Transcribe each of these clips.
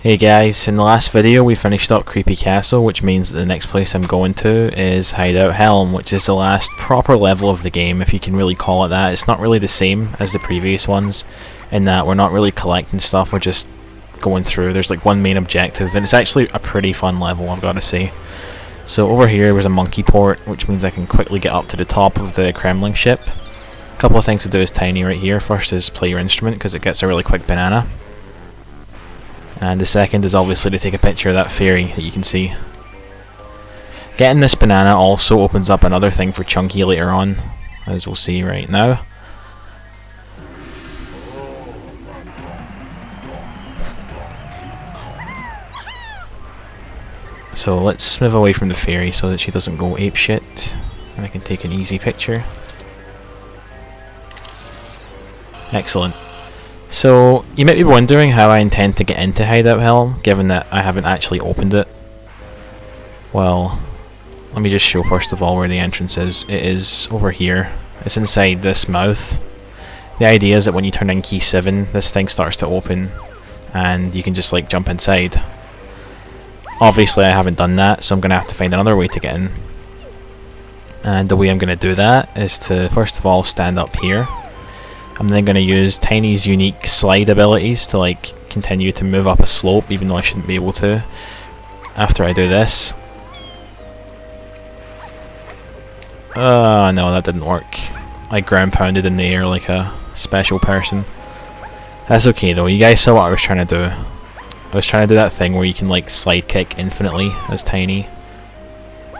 Hey guys, in the last video we finished up Creepy Castle, which means that the next place I'm going to is Hideout Helm, which is the last proper level of the game, if you can really call it that. It's not really the same as the previous ones, in that we're not really collecting stuff, we're just going through. There's like one main objective, and it's actually a pretty fun level, I've got to say. So over here was a monkey port, which means I can quickly get up to the top of the Kremling ship. A couple of things to do is tiny right here. First is play your instrument, because it gets a really quick banana. And the second is obviously to take a picture of that fairy that you can see. Getting this banana also opens up another thing for Chunky later on, as we'll see right now. So let's move away from the fairy so that she doesn't go apeshit, and I can take an easy picture. Excellent. So, you might be wondering how I intend to get into Hideout Helm, given that I haven't actually opened it. Well, let me just show first of all where the entrance is. It is over here. It's inside this mouth. The idea is that when you turn in key 7, this thing starts to open, and you can just like jump inside. Obviously I haven't done that, so I'm going to have to find another way to get in. And the way I'm going to do that is to first of all stand up here. I'm then going to use Tiny's unique slide abilities to like continue to move up a slope, even though I shouldn't be able to. After I do this, no, that didn't work. I ground pounded in the air like a special person. That's okay though, you guys saw what I was trying to do. I was trying to do that thing where you can like slide kick infinitely as Tiny.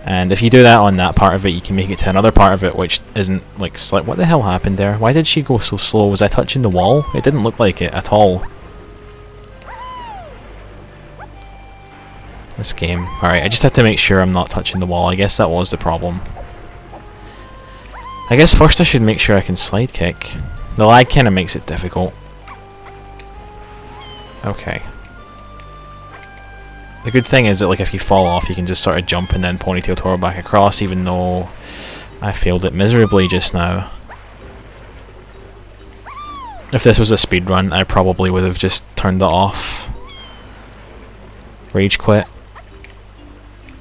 And if you do that on that part of it, you can make it to another part of it which isn't like slide. What the hell happened there? Why did she go so slow? Was I touching the wall? It didn't look like it at all. This game. Alright, I just have to make sure I'm not touching the wall. I guess that was the problem. I guess first I should make sure I can slide kick. The lag kinda makes it difficult. Okay. The good thing is that like if you fall off you can just sort of jump and then ponytail twirl back across, even though I failed it miserably just now. If this was a speedrun I probably would have just turned it off. Rage quit.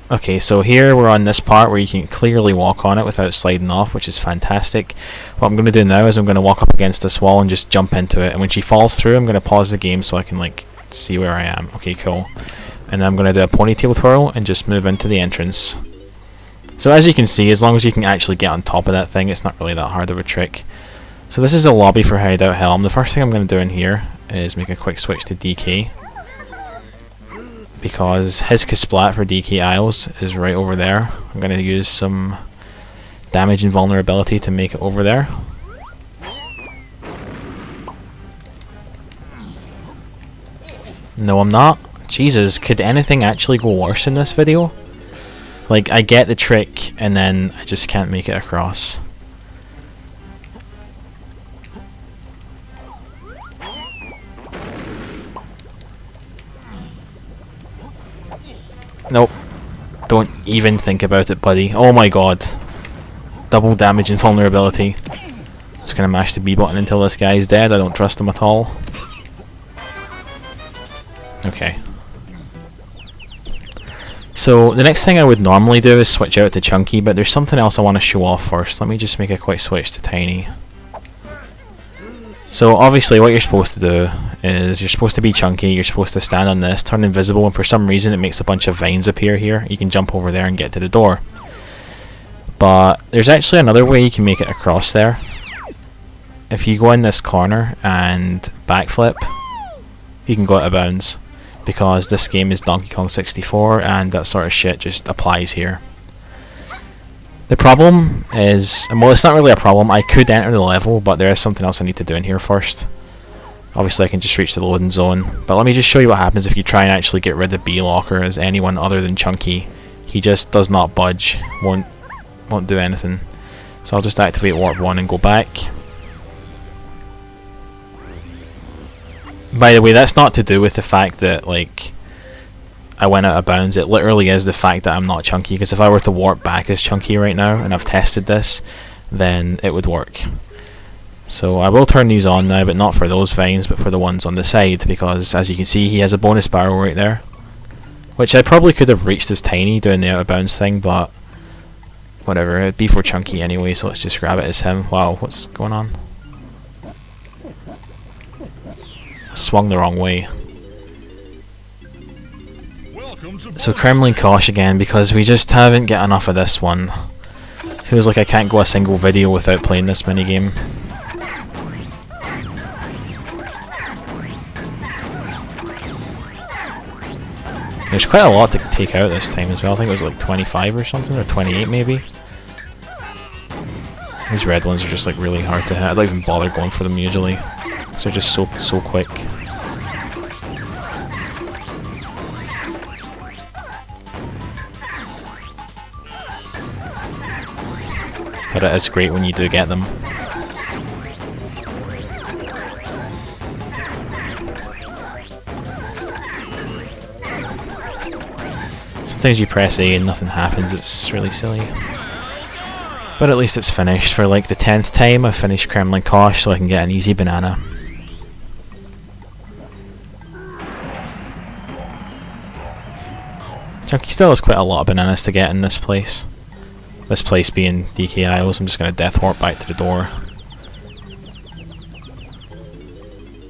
Okay, so here we're on this part where you can clearly walk on it without sliding off, which is fantastic. What I'm going to do now is I'm going to walk up against this wall and just jump into it, and when she falls through I'm going to pause the game so I can like see where I am. Okay, cool. And then I'm going to do a ponytail twirl and just move into the entrance. So as you can see, as long as you can actually get on top of that thing, it's not really that hard of a trick. So this is the lobby for Hideout Helm. The first thing I'm going to do in here is make a quick switch to DK, because his Kasplat for DK Isles is right over there. I'm going to use some damage and vulnerability to make it over there. No, I'm not. Jesus, could anything actually go worse in this video? Like, I get the trick, and then I just can't make it across. Nope. Don't even think about it, buddy. Oh my god. Double damage and vulnerability. Just gonna mash the B button until this guy's dead. I don't trust him at all. Okay. So the next thing I would normally do is switch out to Chunky, but there's something else I want to show off first. Let me just make a quick switch to Tiny. So obviously what you're supposed to do is you're supposed to be Chunky, you're supposed to stand on this, turn invisible, and for some reason it makes a bunch of vines appear here. You can jump over there and get to the door. But there's actually another way you can make it across there. If you go in this corner and backflip, you can go out of bounds, because this game is Donkey Kong 64 and that sort of shit just applies here. The problem is, well, it's not really a problem. I could enter the level, but there is something else I need to do in here first. Obviously I can just reach the loading zone, but let me just show you what happens if you try and actually get rid of B-Locker as anyone other than Chunky. He just does not budge, won't do anything. So I'll just activate Warp 1 and go back. By the way, that's not to do with the fact that like I went out of bounds. It literally is the fact that I'm not Chunky, because if I were to warp back as Chunky right now, and I've tested this, then it would work. So I will turn these on now, but not for those vines, but for the ones on the side, because as you can see he has a bonus barrel right there, which I probably could have reached as Tiny doing the out of bounds thing, but whatever, it'd be for Chunky anyway, so let's just grab it as him. Wow, what's going on? Swung the wrong way. So Kremlin Kosh again, because we just haven't get enough of this one. Feels like I can't go a single video without playing this minigame. There's quite a lot to take out this time as well. I think it was like 25 or something, or 28 maybe. These red ones are just like really hard to hit. I don't even bother going for them usually, because they're just so quick. But it is great when you do get them. Sometimes you press A and nothing happens, it's really silly. But at least it's finished. For like the 10th time I've finished Kremlin Kosh, so I can get an easy banana. Chunky still has quite a lot of bananas to get in this place. This place being DK Isles. I'm just going to death warp back to the door.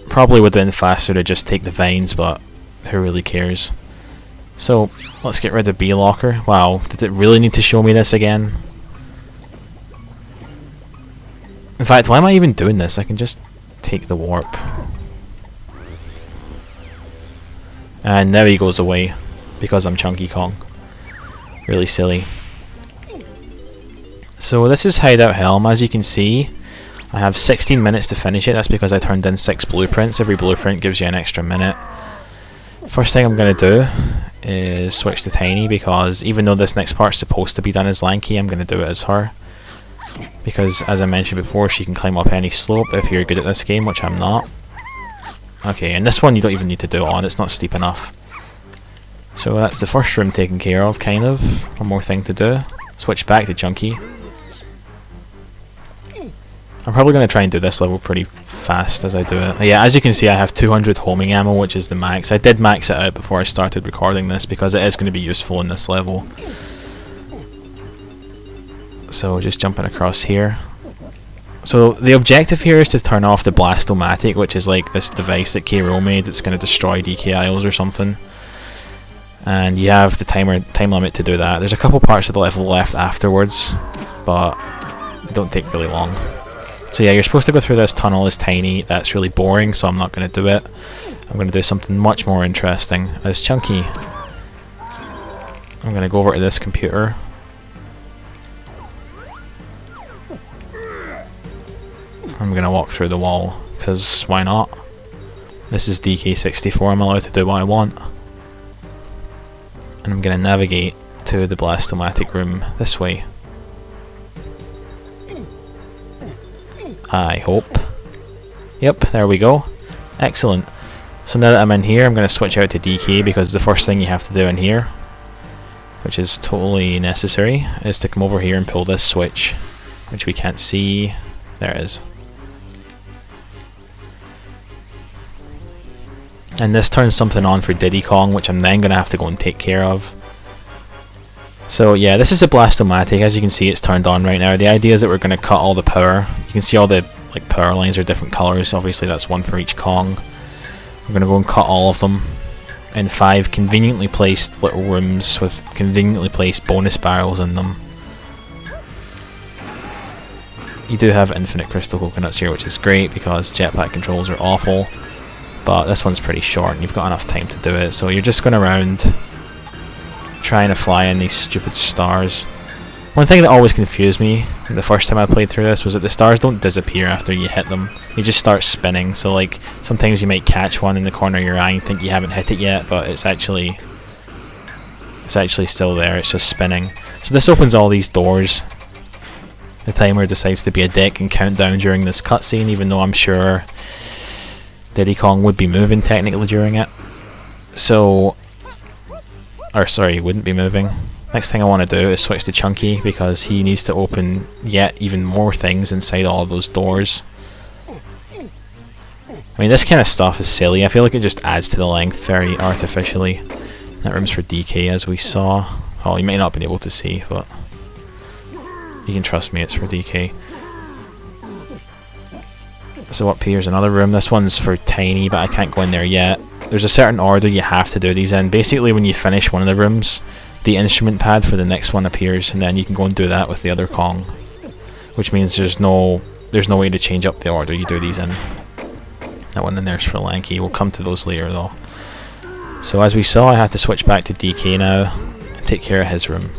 Probably would have been faster to just take the vines, but who really cares? So let's get rid of B Locker. Wow, did it really need to show me this again? In fact, why am I even doing this? I can just take the warp. And now he goes away because I'm Chunky Kong. Really silly. So this is Hideout Helm. As you can see, I have 16 minutes to finish it. That's because I turned in 6 blueprints. Every blueprint gives you an extra minute. First thing I'm going to do is switch to Tiny, because even though this next part's supposed to be done as Lanky, I'm going to do it as her. Because as I mentioned before, she can climb up any slope if you're good at this game, which I'm not. Okay, and this one you don't even need to do it on, it's not steep enough. So that's the first room taken care of, kind of. One more thing to do. Switch back to Chunky. I'm probably going to try and do this level pretty fast as I do it. Yeah, as you can see I have 200 homing ammo, which is the max. I did max it out before I started recording this because it is going to be useful in this level. So just jumping across here. So the objective here is to turn off the Blasto-Matic, which is like this device that K-Roll made that's going to destroy DK Isles or something. And you have the time limit to do that. There's a couple parts of the level left afterwards, but they don't take really long. So yeah, you're supposed to go through this tunnel as Tiny. That's really boring, so I'm not going to do it. I'm going to do something much more interesting as Chunky. I'm going to go over to this computer. I'm going to walk through the wall, because why not? This is DK64, I'm allowed to do what I want. And I'm going to navigate to the Blasto-Matic room this way. I hope. Yep, there we go. Excellent. So now that I'm in here, I'm going to switch out to DK, because the first thing you have to do in here, which is totally necessary, is to come over here and pull this switch, which we can't see. There it is. And this turns something on for Diddy Kong, which I'm then going to have to go and take care of. So yeah, this is a Blasto-Matic. As you can see, it's turned on right now. The idea is that we're going to cut all the power. You can see all the power lines are different colours. Obviously that's one for each Kong. We're going to go and cut all of them in 5 conveniently placed little rooms with conveniently placed bonus barrels in them. You do have infinite crystal coconuts here, which is great because jetpack controls are awful. But this one's pretty short and you've got enough time to do it. So you're just going around trying to fly in these stupid stars. One thing that always confused me the first time I played through this was that the stars don't disappear after you hit them. They just start spinning. So like sometimes you might catch one in the corner of your eye and think you haven't hit it yet, but it's actually still there. It's just spinning. So this opens all these doors. The timer decides to be a dick and count down during this cutscene, even though I'm sure Diddy Kong would be moving technically during it. So, or sorry, wouldn't be moving. Next thing I want to do is switch to Chunky because he needs to open yet even more things inside all of those doors. I mean, this kind of stuff is silly. I feel like it just adds to the length very artificially. That room's for DK, as we saw. Oh, you may not have been able to see, but you can trust me, it's for DK. So up here's another room. This one's for Tiny, but I can't go in there yet. There's a certain order you have to do these in. Basically, when you finish one of the rooms, the instrument pad for the next one appears, and then you can go and do that with the other Kong. Which means there's no way to change up the order you do these in. That one in there's for Lanky. We'll come to those later though. So as we saw, I have to switch back to DK now and take care of his room.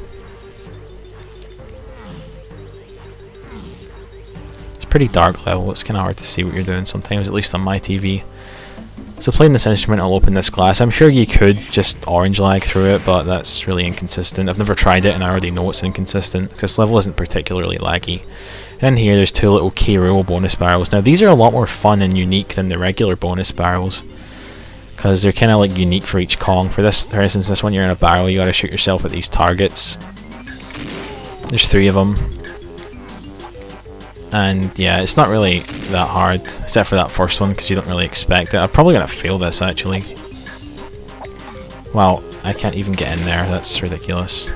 It's a pretty dark level. It's kind of hard to see what you're doing sometimes, at least on my TV. So playing this instrument, I'll open this glass. I'm sure you could just orange lag through it, but that's really inconsistent. I've never tried it and I already know it's inconsistent, because this level isn't particularly laggy. And here there's two little K. Rool bonus barrels. Now these are a lot more fun and unique than the regular bonus barrels, because they're kind of like unique for each Kong. For instance, this one you're in a barrel, you gotta shoot yourself at these targets. There's 3 of them. And yeah, it's not really that hard, except for that first one, because you don't really expect it. I'm probably going to fail this, actually. Wow, I can't even get in there, that's ridiculous.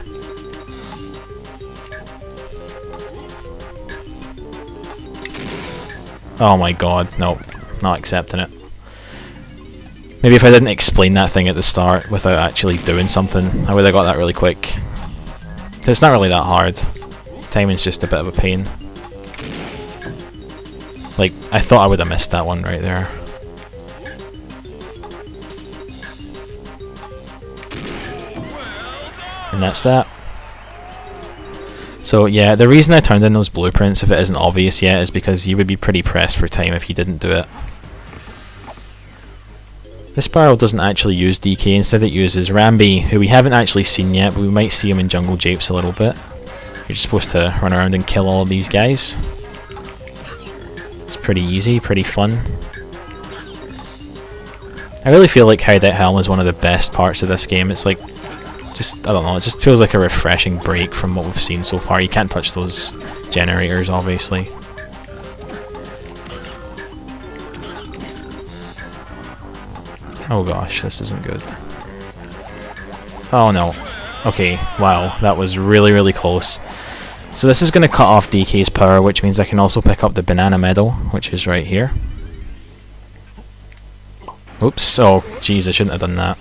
Oh my god, nope, not accepting it. Maybe if I didn't explain that thing at the start without actually doing something, I would have got that really quick. It's not really that hard. Timing's just a bit of a pain. Like, I thought I would have missed that one right there. And that's that. So yeah, the reason I turned in those blueprints, if it isn't obvious yet, is because you would be pretty pressed for time if you didn't do it. This barrel doesn't actually use DK, instead it uses Rambi, who we haven't actually seen yet, but we might see him in Jungle Japes a little bit. You're just supposed to run around and kill all of these guys. It's pretty easy, pretty fun. I really feel like Hideout Helm is one of the best parts of this game. It's like, I don't know, it just feels like a refreshing break from what we've seen so far. You can't touch those generators, obviously. Oh gosh, this isn't good. Oh no. Okay, wow, that was really, really close. So this is going to cut off DK's power, which means I can also pick up the banana medal, which is right here. Oops, oh jeez, I shouldn't have done that.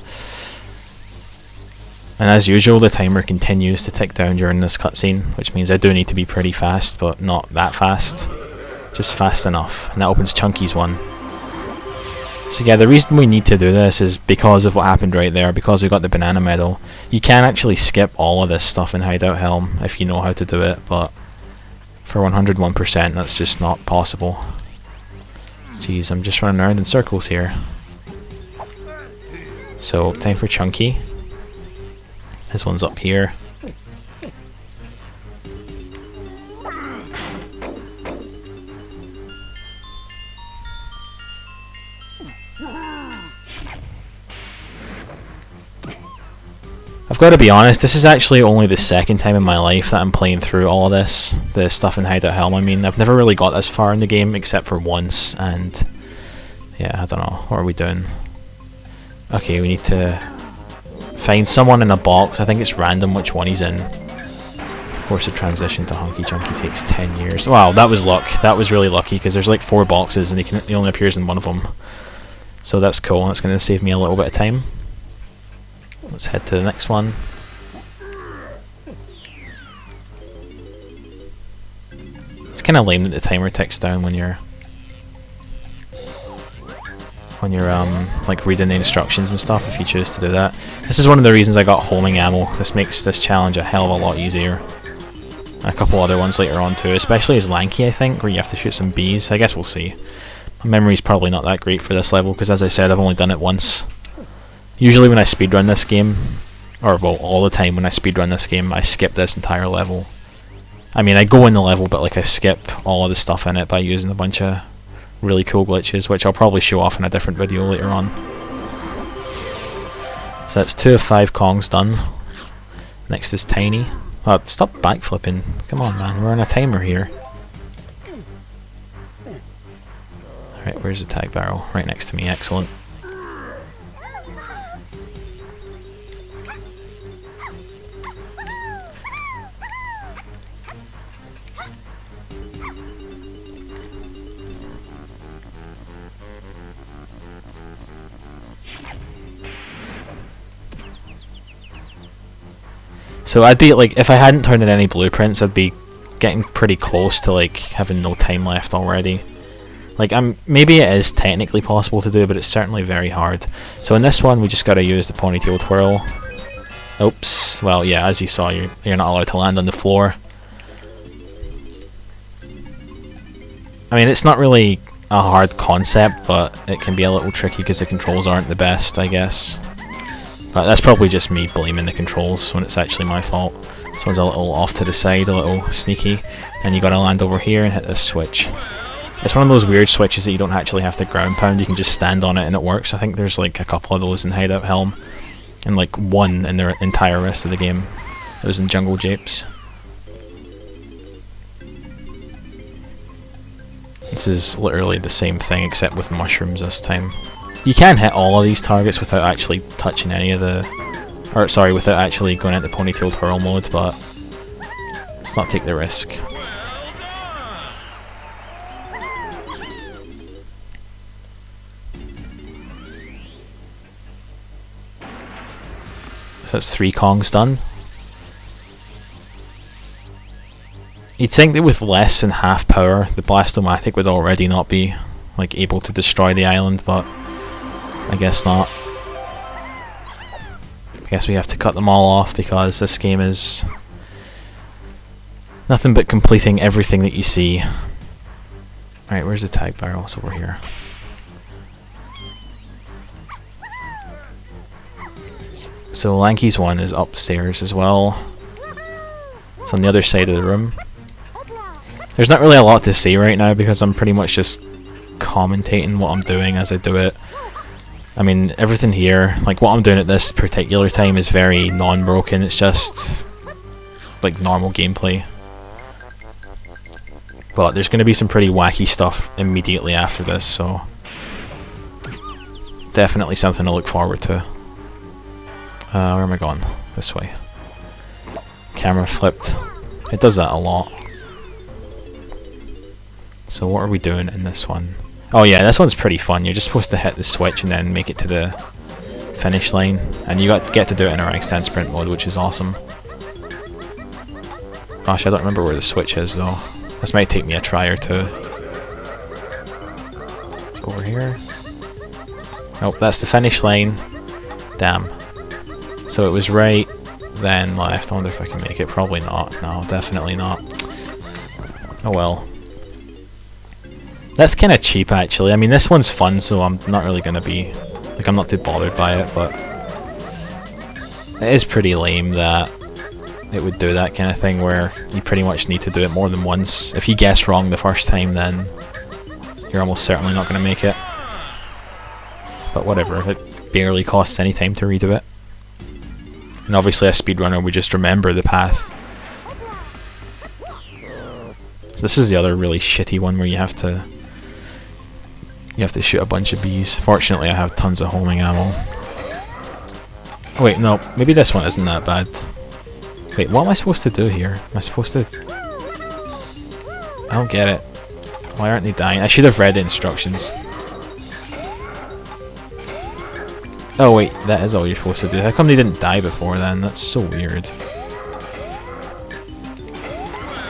And as usual, the timer continues to tick down during this cutscene, which means I do need to be pretty fast, but not that fast. Just fast enough. And that opens Chunky's one. So yeah, the reason we need to do this is because of what happened right there, because we got the banana medal. You can actually skip all of this stuff in Hideout Helm if you know how to do it, but for 101% that's just not possible. Jeez, I'm just running around in circles here. So, time for Chunky. This one's up here. I've got to be honest, this is actually only the second time in my life that I'm playing through all of this, the stuff in Hideout Helm. I mean, I've never really got this far in the game except for once, and yeah, I don't know, what are we doing? Okay, we need to find someone in a box. I think it's random which one he's in. Of course, the transition to Hunky Chunky takes 10 years. Wow, that was luck. That was really lucky, because there's like 4 boxes and he only appears in one of them. So that's cool, that's going to save me a little bit of time. Let's head to the next one. It's kind of lame that the timer ticks down when you're like reading the instructions and stuff, if you choose to do that. This is one of the reasons I got homing ammo. This makes this challenge a hell of a lot easier. And a couple other ones later on too, especially as Lanky, I think, where you have to shoot some bees. I guess we'll see. My memory's probably not that great for this level, because as I said, I've only done it once. Usually when I speedrun this game, or well, all the time when I speedrun this game, I skip this entire level. I mean, I go in the level, but like I skip all of the stuff in it by using a bunch of really cool glitches, which I'll probably show off in a different video later on. So that's 2 of 5 Kongs done. Next is Tiny. Oh, stop backflipping. Come on, man, we're on a timer here. Alright, Where's the tag barrel? Right next to me, excellent. So I'd be like, if I hadn't turned in any blueprints, I'd be getting pretty close to like having no time left already. Like, maybe it is technically possible to do, but it's certainly very hard. So in this one, we just gotta use the ponytail twirl. Oops. Well, yeah, as you saw, you're not allowed to land on the floor. I mean, it's not really a hard concept, but it can be a little tricky because the controls aren't the best, I guess. But that's probably just me blaming the controls when it's actually my fault. This one's a little off to the side, a little sneaky. And you gotta land over here and hit this switch. It's one of those weird switches that you don't actually have to ground pound, you can just stand on it and it works. I think there's like a couple of those in Hideout Helm. And like one in the entire rest of the game. It was in Jungle Japes. This is literally the same thing except with mushrooms this time. You can hit all of these targets without actually touching any of the... Or, sorry, without actually going into ponytail twirl mode, but let's not take the risk. So that's 3 Kongs done. You'd think that with less than half power, the Blasto-Matic would already not be like able to destroy the island, but I guess not. I guess we have to cut them all off because this game is nothing but completing everything that you see. Alright, where's the tag barrel? It's over here. So Lanky's one is upstairs as well. It's on the other side of the room. There's not really a lot to say right now because I'm pretty much just commentating what I'm doing as I do it. I mean, everything here, like what I'm doing at this particular time is very non-broken, it's just like normal gameplay. But there's going to be some pretty wacky stuff immediately after this, so definitely something to look forward to. Where am I going? This way. Camera flipped. It does that a lot. So what are we doing in this one? Oh yeah, this one's pretty fun. You're just supposed to hit the switch and then make it to the finish line. And you get to do it in a rank stand sprint mode, which is awesome. Gosh, I don't remember where the switch is though. This might take me a try or two. It's over here. Nope, that's the finish line. Damn. So it was right, then left. I wonder if I can make it. Probably not. No, definitely not. Oh well. That's kind of cheap actually. I mean, this one's fun, so I'm not really going to be... Like, I'm not too bothered by it, but... It is pretty lame that it would do that kind of thing where you pretty much need to do it more than once. If you guess wrong the first time, then you're almost certainly not going to make it. But whatever, if it barely costs any time to redo it. And obviously a speedrunner would just remember the path. So this is the other really shitty one where you have to shoot a bunch of bees. Fortunately I have tons of homing ammo. Oh wait, no, maybe this one isn't that bad. Wait, what am I supposed to do here? Am I supposed to... I don't get it. Why aren't they dying? I should have read the instructions. Oh wait, that is all you're supposed to do. How come they didn't die before then? That's so weird.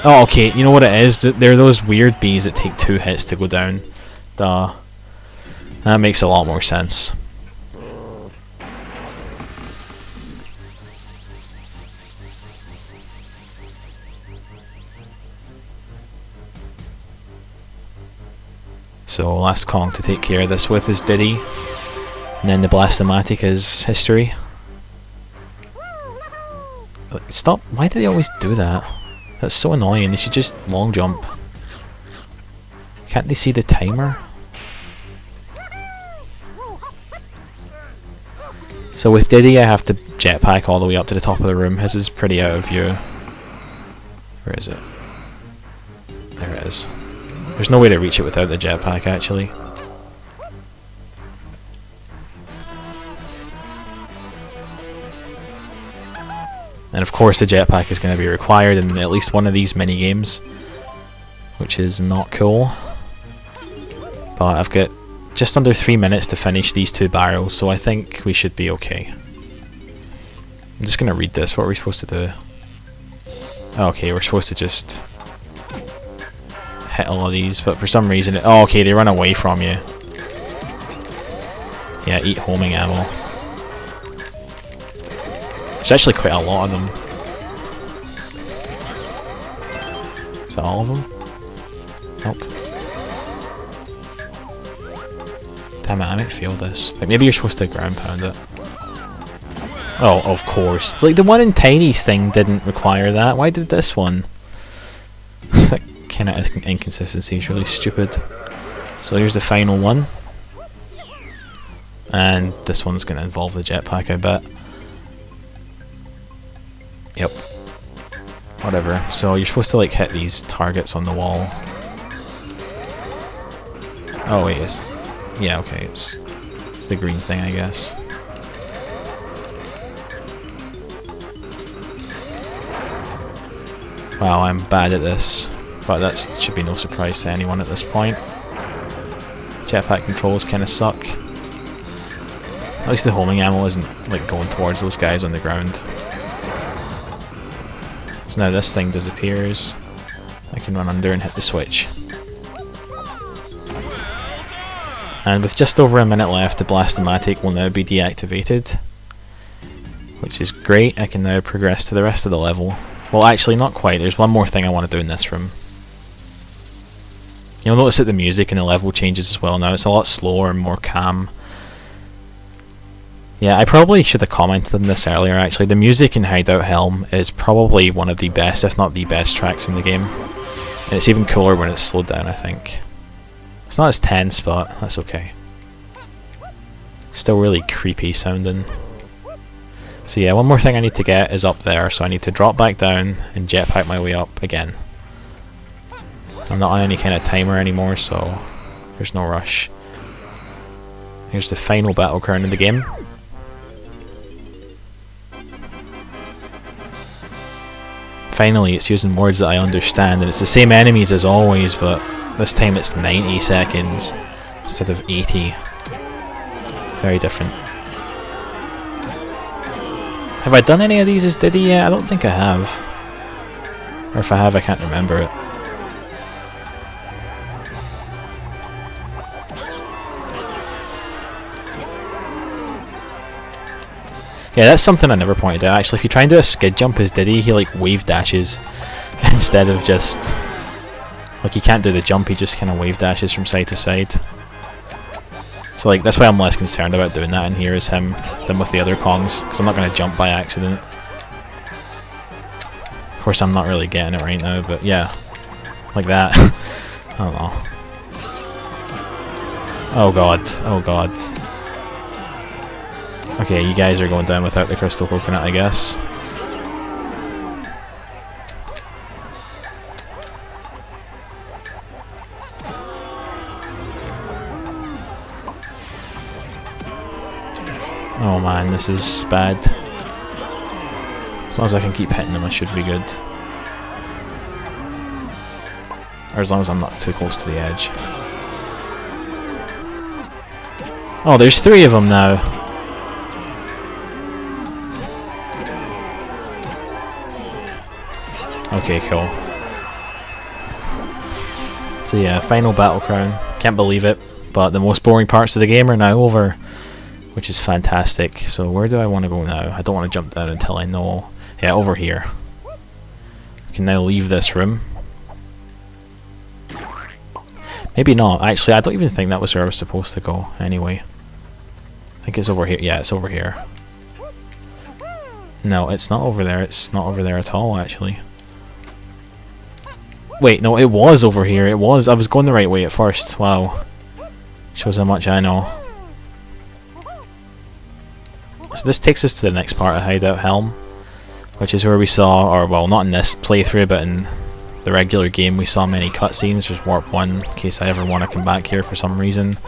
Oh, okay, you know what it is? They're those weird bees that take 2 hits to go down. Duh. That makes a lot more sense. So, last Kong to take care of this with is Diddy. And then the Blasto-Matic is history. Stop. Why do they always do that? That's so annoying. They should just long jump. Can't they see the timer? So with Diddy I have to jetpack all the way up to the top of the room. His is pretty out of view. Where is it? There it is. There's no way to reach it without the jetpack actually. And of course the jetpack is going to be required in at least one of these mini games, which is not cool. But I've got just under 3 minutes to finish these 2 barrels, so I think we should be okay. I'm just going to read this. What are we supposed to do? Oh, okay, we're supposed to just hit all of these, but for some reason... oh, okay, they run away from you. Yeah, eat homing ammo. There's actually quite a lot of them. Is that all of them? Nope. Damn it, I might fail this. Like, maybe you're supposed to ground pound it. Oh, of course. Like, the one in Tiny's thing didn't require that. Why did this one? That kind of inconsistency is really stupid. So here's the final one. And this one's going to involve the jetpack, I bet. Yep. Whatever. So you're supposed to like hit these targets on the wall. Oh wait, it's... yeah, okay, it's the green thing, I guess. Wow, I'm bad at this. But that should be no surprise to anyone at this point. Jetpack controls kind of suck. At least the homing ammo isn't like going towards those guys on the ground. So now this thing disappears. I can run under and hit the switch. And with just over a minute left, the Blasto-Matic will now be deactivated. Which is great. I can now progress to the rest of the level. Well, actually not quite. There's one more thing I want to do in this room. You'll notice that the music in the level changes as well now. It's a lot slower and more calm. Yeah, I probably should have commented on this earlier actually. The music in Hideout Helm is probably one of the best, if not the best tracks in the game. And it's even cooler when it's slowed down, I think. It's not as tense, but that's okay. Still really creepy sounding. So yeah, one more thing I need to get is up there, so I need to drop back down and jetpack my way up again. I'm not on any kind of timer anymore, so there's no rush. Here's the final battle crown in the game. Finally, it's using words that I understand, and it's the same enemies as always, but this time it's 90 seconds instead of 80. Very different. Have I done any of these as Diddy yet? I don't think I have. Or if I have, I can't remember it. Yeah, that's something I never pointed out actually. If you try and do a skid jump as Diddy, he like wave dashes instead of just... like he can't do the jump, he just kind of wave dashes from side to side. So like that's why I'm less concerned about doing that in here as him than with the other Kongs, because I'm not going to jump by accident. Of course I'm not really getting it right now, but yeah. Like that. I don't know. Oh god, oh god. Okay, you guys are going down without the crystal coconut, I guess. Oh man, this is bad. As long as I can keep hitting them, I should be good. Or as long as I'm not too close to the edge. Oh, there's 3 of them now. Okay, cool. So yeah, final battle crown. Can't believe it, but the most boring parts of the game are now over, which is fantastic. So where do I want to go now? I don't want to jump down until I know... yeah, over here. I can now leave this room. Maybe not. Actually, I don't even think that was where I was supposed to go anyway. I think it's over here. Yeah, it's over here. No, it's not over there. It's not over there at all, actually. Wait, no, it was over here. It was. I was going the right way at first. Wow. Shows how much I know. So this takes us to the next part of Hideout Helm, which is where we saw, or well, not in this playthrough, but in the regular game we saw many cutscenes. There's Warp 1, in case I ever want to come back here for some reason.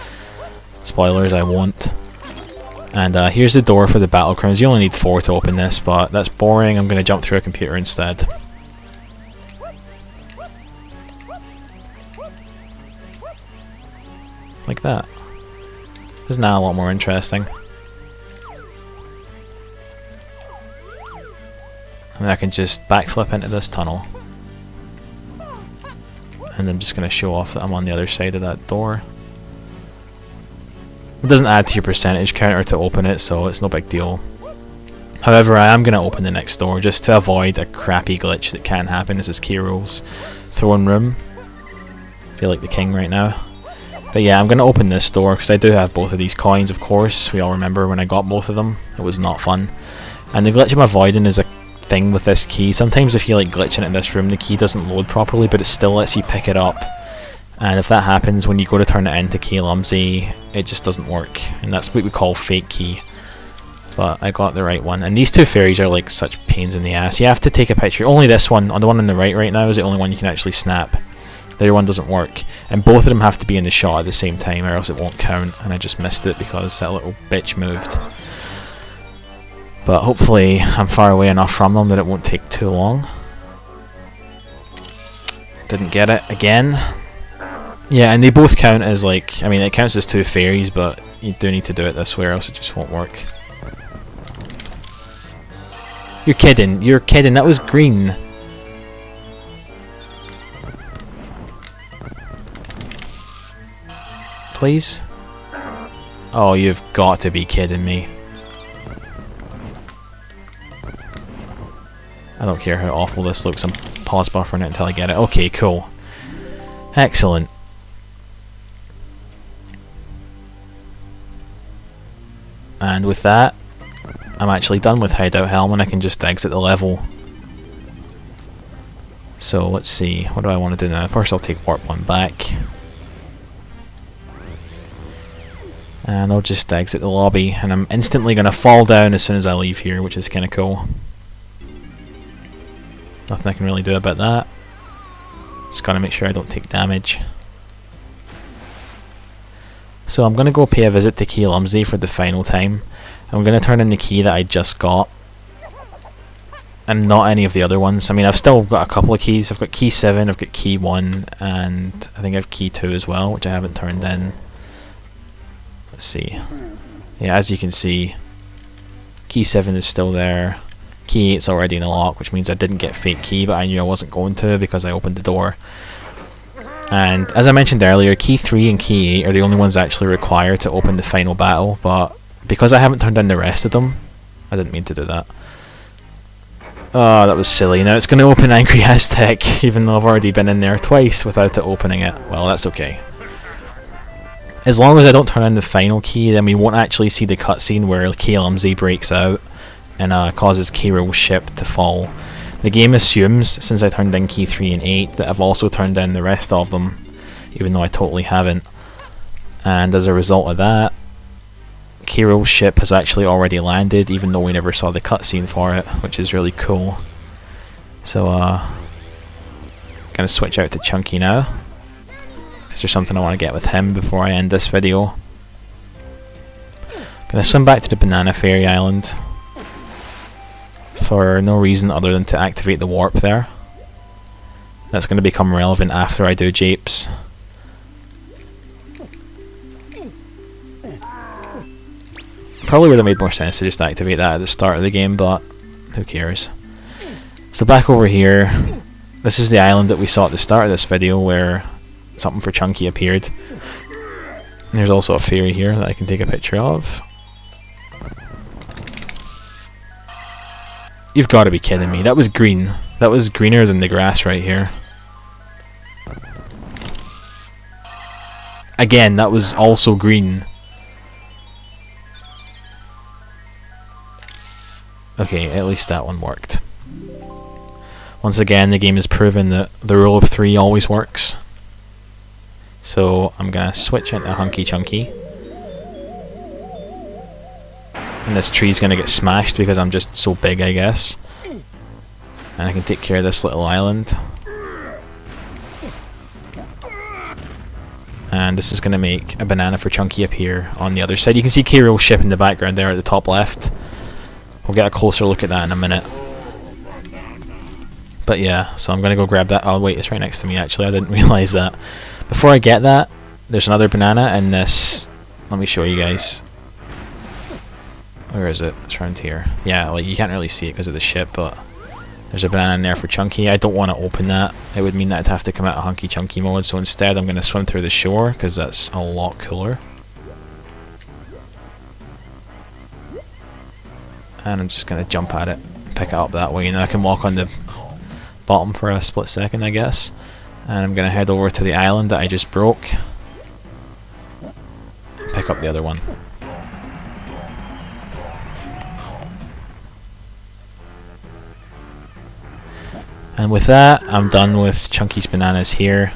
Spoilers, I won't. And here's the door for the battle crowns. You only need 4 to open this, but that's boring. I'm going to jump through a computer instead. Like that. Isn't that a lot more interesting? And I can just backflip into this tunnel. And I'm just going to show off that I'm on the other side of that door. It doesn't add to your percentage counter to open it, so it's no big deal. However, I am going to open the next door just to avoid a crappy glitch that can happen. This is K. Rool's throne room. I feel like the king right now. But yeah, I'm going to open this door because I do have both of these coins, of course. We all remember when I got both of them. It was not fun. And the glitch I'm avoiding is a thing with this key. Sometimes if you like glitching in this room, the key doesn't load properly, but it still lets you pick it up. And if that happens, when you go to turn it into Key Lumsy, it just doesn't work. And that's what we call fake key. But I got the right one. And these 2 fairies are like such pains in the ass. You have to take a picture. Only this one, on the one on the right now, is the only one you can actually snap. The other one doesn't work. And both of them have to be in the shot at the same time, or else it won't count. And I just missed it because that little bitch moved. But hopefully I'm far away enough from them that it won't take too long. Didn't get it again. Yeah, and they both count as like, I mean, it counts as 2 fairies, but you do need to do it this way or else it just won't work. You're kidding, that was green. Please? Oh, you've got to be kidding me. I don't care how awful this looks, I'm pause buffering it until I get it. Okay, cool. Excellent. And with that, I'm actually done with Hideout Helm and I can just exit the level. So let's see, what do I want to do now? First I'll take Warp 1 back. And I'll just exit the lobby, and I'm instantly going to fall down as soon as I leave here, which is kind of cool. Nothing I can really do about that. Just gotta make sure I don't take damage. So I'm going to go pay a visit to Key Lumsy for the final time. I'm going to turn in the key that I just got. And not any of the other ones. I mean, I've still got a couple of keys. I've got key 7, I've got key 1, and I think I have key 2 as well, which I haven't turned in. Let's see. Yeah, as you can see, key 7 is still there. Key 8's already in the lock, which means I didn't get fake key, but I knew I wasn't going to because I opened the door. And as I mentioned earlier, key 3 and key 8 are the only ones actually required to open the final battle, but because I haven't turned in the rest of them, I didn't mean to do that. Oh, that was silly. Now it's going to open Angry Aztec, even though I've already been in there twice without it opening it. Well, that's okay. As long as I don't turn in the final key, then we won't actually see the cutscene where Key Lumsy breaks out and causes K. Rool's ship to fall. The game assumes, since I turned in key 3 and 8, that I've also turned in the rest of them, even though I totally haven't. And as a result of that, K. Rool's ship has actually already landed, even though we never saw the cutscene for it, which is really cool. So, gonna switch out to Chunky now. Is there something I want to get with him before I end this video? Gonna swim back to the Banana Fairy Island for no reason other than to activate the warp there. That's going to become relevant after I do Japes. Probably would have made more sense to just activate that at the start of the game, but who cares. So back over here, this is the island that we saw at the start of this video where something for Chunky appeared. And there's also a fairy here that I can take a picture of. You've got to be kidding me. That was green. That was greener than the grass right here. Again, that was also green. Okay, at least that one worked. Once again, the game has proven that the rule of 3 always works. So I'm gonna switch into Hunky Chunky. And this tree's gonna get smashed because I'm just so big, I guess. And I can take care of this little island. And this is going to make a banana for Chunky up here on the other side. You can see Kirill's ship in the background there at the top left. We'll get a closer look at that in a minute. But yeah, so I'm going to go grab that. Oh wait, it's right next to me actually, I didn't realise that. Before I get that, there's another banana in this. Let me show you guys. Where is it? It's around here. Yeah, like you can't really see it because of the ship, but there's a banana in there for Chunky. I don't want to open that. It would mean that I'd have to come out of Hunky Chunky mode, so instead I'm going to swim through the shore because that's a lot cooler. And I'm just going to jump at it, pick it up that way, and I can walk on the bottom for a split second, I guess. And I'm going to head over to the island that I just broke. Pick up the other one. And with that, I'm done with Chunky's bananas here.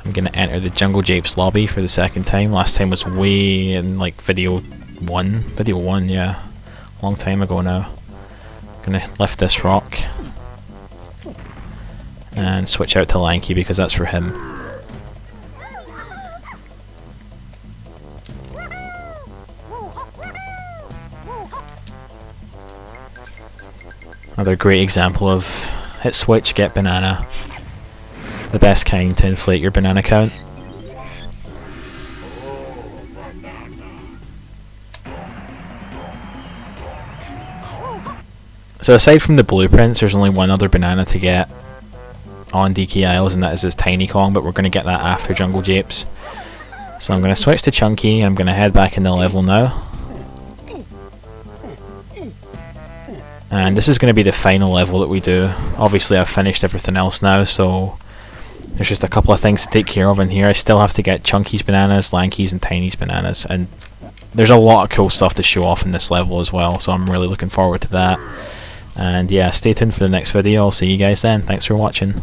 I'm going to enter the Jungle Japes lobby for the second time. Last time was way in like video 1. Video 1, yeah. Long time ago now. I'm going to lift this rock. And switch out to Lanky because that's for him. Another great example of hit switch, get banana. The best kind to inflate your banana count. So aside from the blueprints, there's only one other banana to get on DK Isles, and that is this Tiny Kong, but we're going to get that after Jungle Japes. So I'm going to switch to Chunky, and I'm going to head back in the level now. And this is going to be the final level that we do. Obviously I've finished everything else now, so there's just a couple of things to take care of in here. I still have to get Chunky's bananas, Lanky's and Tiny's bananas, and there's a lot of cool stuff to show off in this level as well, so I'm really looking forward to that. And yeah, stay tuned for the next video. I'll see you guys then. Thanks for watching.